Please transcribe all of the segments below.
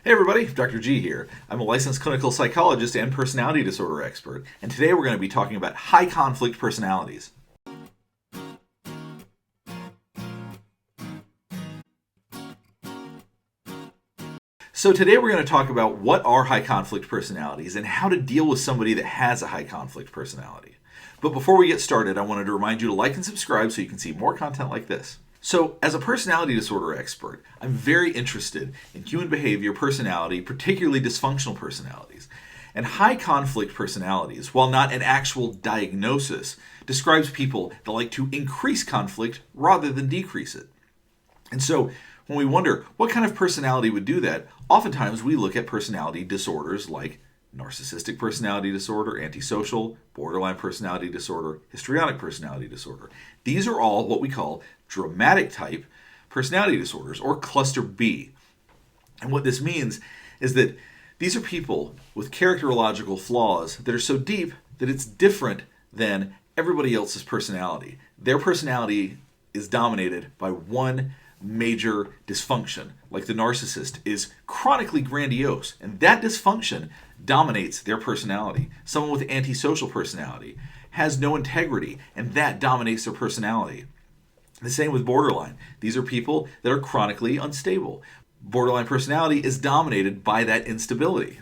Hey everybody, Dr. G here. I'm a licensed clinical psychologist and personality disorder expert, and today we're going to be talking about high conflict personalities. So today we're going to talk about what are high conflict personalities and how to deal with somebody that has a high conflict personality. But before we get started, I wanted to remind you to like and subscribe so you can see more content like this. So, as a personality disorder expert, I'm very interested in human behavior, personality, particularly dysfunctional personalities. And high conflict personalities, while not an actual diagnosis, describes people that like to increase conflict rather than decrease it. And so, when we wonder what kind of personality would do that, oftentimes we look at personality disorders like narcissistic personality disorder, antisocial, borderline personality disorder, histrionic personality disorder. These are all what we call dramatic type personality disorders, or cluster B. And what this means is that these are people with characterological flaws that are so deep that it's different than everybody else's personality. Their personality is dominated by one major dysfunction, like the narcissist is chronically grandiose, and that dysfunction dominates their personality. Someone with antisocial personality has no integrity, and that dominates their personality. The same with borderline. These are people that are chronically unstable. Borderline personality is dominated by that instability.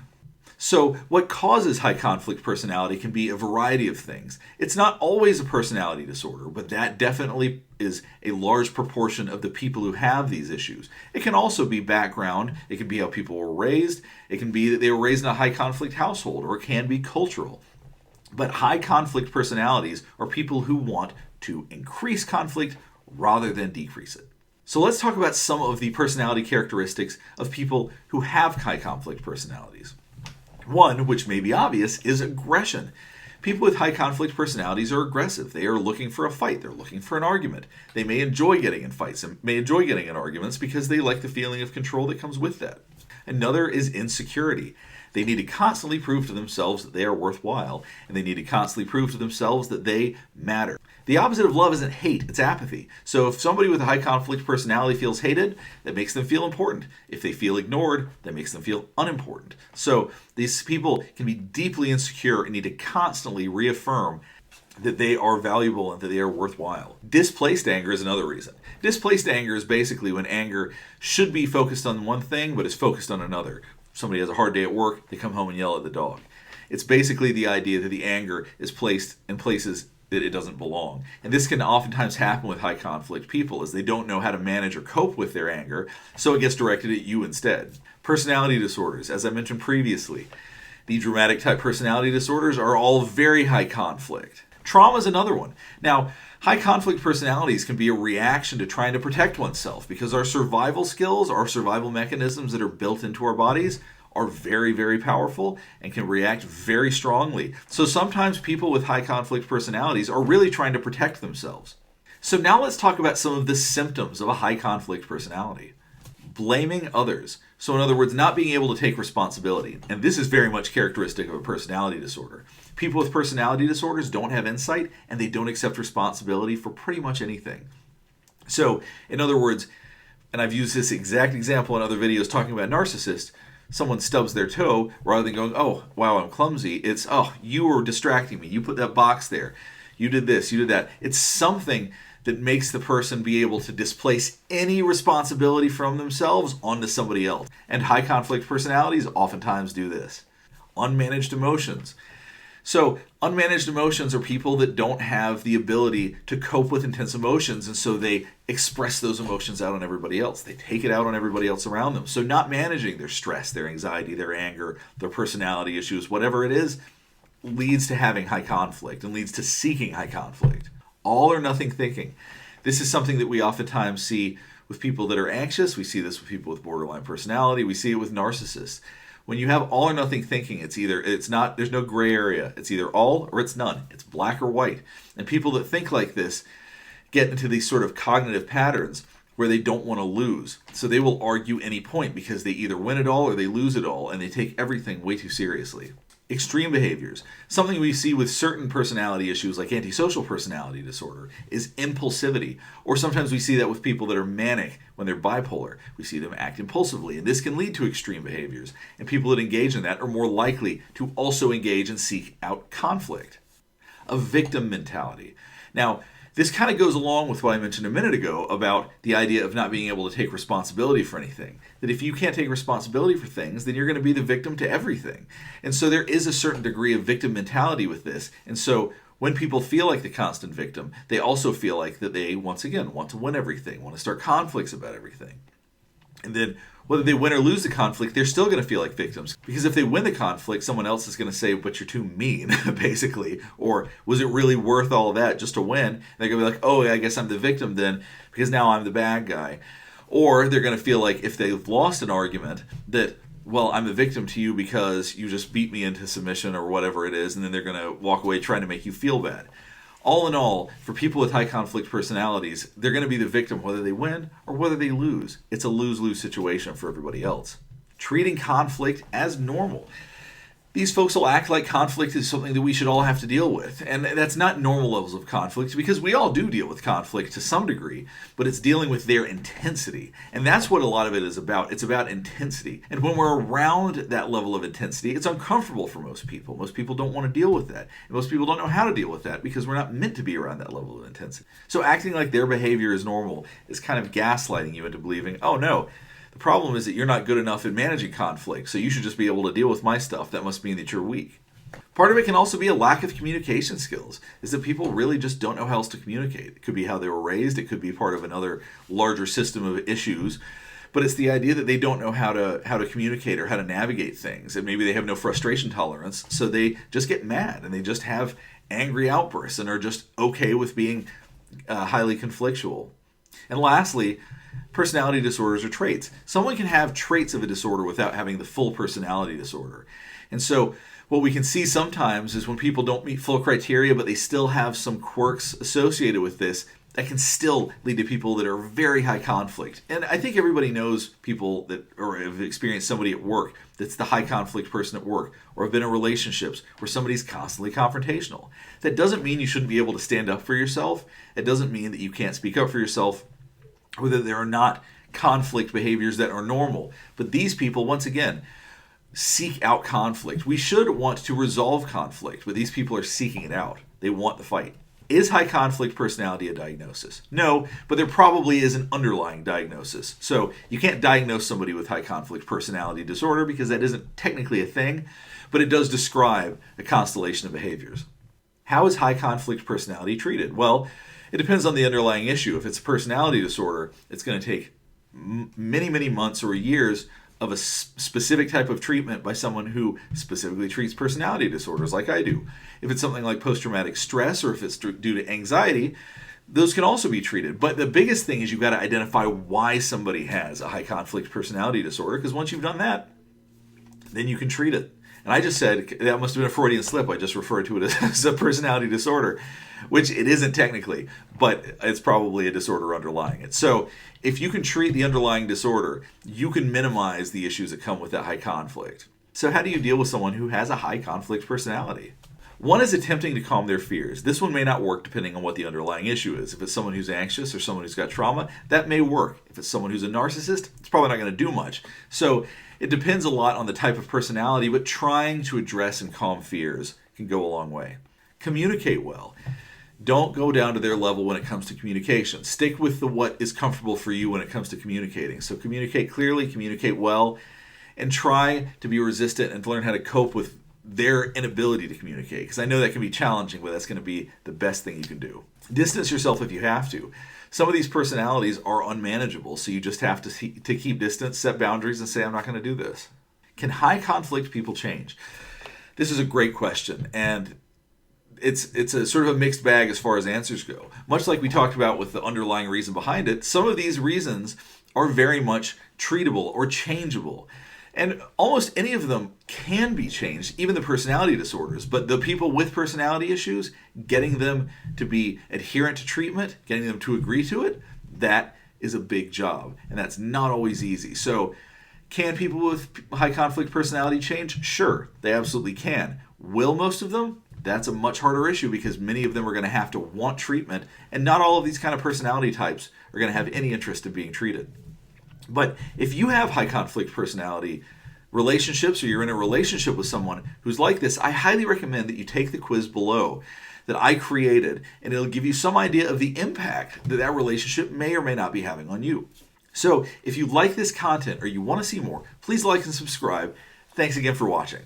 So, what causes high conflict personality can be a variety of things. It's not always a personality disorder, but that definitely is a large proportion of the people who have these issues. It can also be background, it can be how people were raised, it can be that they were raised in a high conflict household, or it can be cultural. But high conflict personalities are people who want to increase conflict rather than decrease it. So let's talk about some of the personality characteristics of people who have high conflict personalities. One, which may be obvious, is aggression. People with high conflict personalities are aggressive. They are looking for a fight. They're looking for an argument. They may enjoy getting in fights and may enjoy getting in arguments because they like the feeling of control that comes with that. Another is insecurity. They need to constantly prove to themselves that they are worthwhile, and they need to constantly prove to themselves that they matter. The opposite of love isn't hate, it's apathy. So if somebody with a high conflict personality feels hated, that makes them feel important. If they feel ignored, that makes them feel unimportant. So these people can be deeply insecure and need to constantly reaffirm that they are valuable and that they are worthwhile. Displaced anger is another reason. Displaced anger is basically when anger should be focused on one thing but is focused on another. Somebody has a hard day at work, they come home and yell at the dog. It's basically the idea that the anger is placed in places that it doesn't belong. And this can oftentimes happen with high conflict people, as they don't know how to manage or cope with their anger, so it gets directed at you instead. Personality disorders, as I mentioned previously, the dramatic type personality disorders are all very high conflict. Trauma is another one. Now, high conflict personalities can be a reaction to trying to protect oneself because our survival skills, our survival mechanisms that are built into our bodies are very, very powerful and can react very strongly. So sometimes people with high conflict personalities are really trying to protect themselves. So now let's talk about some of the symptoms of a high conflict personality. Blaming others. So in other words, not being able to take responsibility. And this is very much characteristic of a personality disorder. People with personality disorders don't have insight and they don't accept responsibility for pretty much anything. So in other words, and I've used this exact example in other videos talking about narcissists, someone stubs their toe, rather than going, oh, wow, I'm clumsy, it's, oh, you were distracting me, you put that box there, you did this, you did that. It's something that makes the person be able to displace any responsibility from themselves onto somebody else. And high conflict personalities oftentimes do this. Unmanaged emotions. So unmanaged emotions are people that don't have the ability to cope with intense emotions, and so they express those emotions out on everybody else. They take it out on everybody else around them. So not managing their stress, their anxiety, their anger, their personality issues, whatever it is, leads to having high conflict and leads to seeking high conflict. All or nothing thinking. This is something that we oftentimes see with people that are anxious. We see this with people with borderline personality. We see it with narcissists. When you have all or nothing thinking, there's no gray area. It's either all or it's none. It's black or white. And people that think like this get into these sort of cognitive patterns where they don't want to lose. So they will argue any point because they either win it all or they lose it all, and they take everything way too seriously. Extreme behaviors. Something we see with certain personality issues like antisocial personality disorder is impulsivity. Or sometimes we see that with people that are manic when they're bipolar. We see them act impulsively, and this can lead to extreme behaviors. And people that engage in that are more likely to also engage and seek out conflict. A victim mentality. Now, this kind of goes along with what I mentioned a minute ago about the idea of not being able to take responsibility for anything. That if you can't take responsibility for things, then you're going to be the victim to everything. And so there is a certain degree of victim mentality with this. And so when people feel like the constant victim, they also feel like that they, once again, want to win everything, want to start conflicts about everything. And then whether they win or lose the conflict, they're still going to feel like victims. Because if they win the conflict, someone else is going to say, but you're too mean, basically. Or was it really worth all of that just to win? And they're going to be like, oh, I guess I'm the victim then, because now I'm the bad guy. Or they're going to feel like if they've lost an argument that, well, I'm a victim to you because you just beat me into submission or whatever it is, and then they're going to walk away trying to make you feel bad. All in all, for people with high conflict personalities, they're going to be the victim whether they win or whether they lose. It's a lose-lose situation for everybody else. Treating conflict as normal. These folks will act like conflict is something that we should all have to deal with. And that's not normal levels of conflict, because we all do deal with conflict to some degree, but it's dealing with their intensity. And that's what a lot of it is about. It's about intensity. And when we're around that level of intensity, it's uncomfortable for most people. Most people don't want to deal with that. And most people don't know how to deal with that because we're not meant to be around that level of intensity. So acting like their behavior is normal is kind of gaslighting you into believing, oh no, the problem is that you're not good enough at managing conflict, so you should just be able to deal with my stuff. That must mean that you're weak. Part of it can also be a lack of communication skills, is that people really just don't know how else to communicate. It could be how they were raised, it could be part of another larger system of issues, but it's the idea that they don't know how to communicate or how to navigate things, and maybe they have no frustration tolerance, so they just get mad and they just have angry outbursts and are just okay with being highly conflictual. And lastly, personality disorders or traits. Someone can have traits of a disorder without having the full personality disorder. And so what we can see sometimes is when people don't meet full criteria, but they still have some quirks associated with this, that can still lead to people that are very high conflict. And I think everybody knows people that, or have experienced somebody at work that's the high conflict person at work, or have been in relationships where somebody's constantly confrontational. That doesn't mean you shouldn't be able to stand up for yourself. It doesn't mean that you can't speak up for yourself, or that there are not conflict behaviors that are normal. But these people, once again, seek out conflict. We should want to resolve conflict, but these people are seeking it out. They want the fight. Is high conflict personality a diagnosis? No, but there probably is an underlying diagnosis. So you can't diagnose somebody with high conflict personality disorder because that isn't technically a thing, but it does describe a constellation of behaviors. How is high conflict personality treated? Well, it depends on the underlying issue. If it's a personality disorder, it's going to take many, many months or years of a specific type of treatment by someone who specifically treats personality disorders like I do. If it's something like post-traumatic stress, or if it's due to anxiety, those can also be treated. But the biggest thing is you've got to identify why somebody has a high conflict personality disorder, because once you've done that, then you can treat it. And I just said, that must have been a Freudian slip. I just referred to it as a personality disorder, which it isn't technically, but it's probably a disorder underlying it. So if you can treat the underlying disorder, you can minimize the issues that come with that high conflict. So how do you deal with someone who has a high conflict personality? One is attempting to calm their fears. This one may not work depending on what the underlying issue is. If it's someone who's anxious or someone who's got trauma, that may work. If it's someone who's a narcissist, it's probably not going to do much. So it depends a lot on the type of personality, but trying to address and calm fears can go a long way. Communicate well. Don't go down to their level when it comes to communication. Stick with what is comfortable for you when it comes to communicating. So communicate clearly, communicate well, and try to be resistant and to learn how to cope with their inability to communicate. Because I know that can be challenging, but that's going to be the best thing you can do. Distance yourself if you have to. Some of these personalities are unmanageable, so you just have to keep distance, set boundaries, and say, I'm not going to do this. Can high conflict people change? This is a great question, and it's a sort of a mixed bag as far as answers go. Much like we talked about with the underlying reason behind it, some of these reasons are very much treatable or changeable. And almost any of them can be changed, even the personality disorders. But the people with personality issues, getting them to be adherent to treatment, getting them to agree to it, that is a big job. And that's not always easy. So Can people with high conflict personality change? Sure, they absolutely can. Will most of them? That's a much harder issue because many of them are going to have to want treatment, and not all of these kind of personality types are going to have any interest in being treated. But if you have high conflict personality relationships, or you're in a relationship with someone who's like this, I highly recommend that you take the quiz below that I created, and it'll give you some idea of the impact that that relationship may or may not be having on you. So if you like this content or you want to see more, please like and subscribe. Thanks again for watching.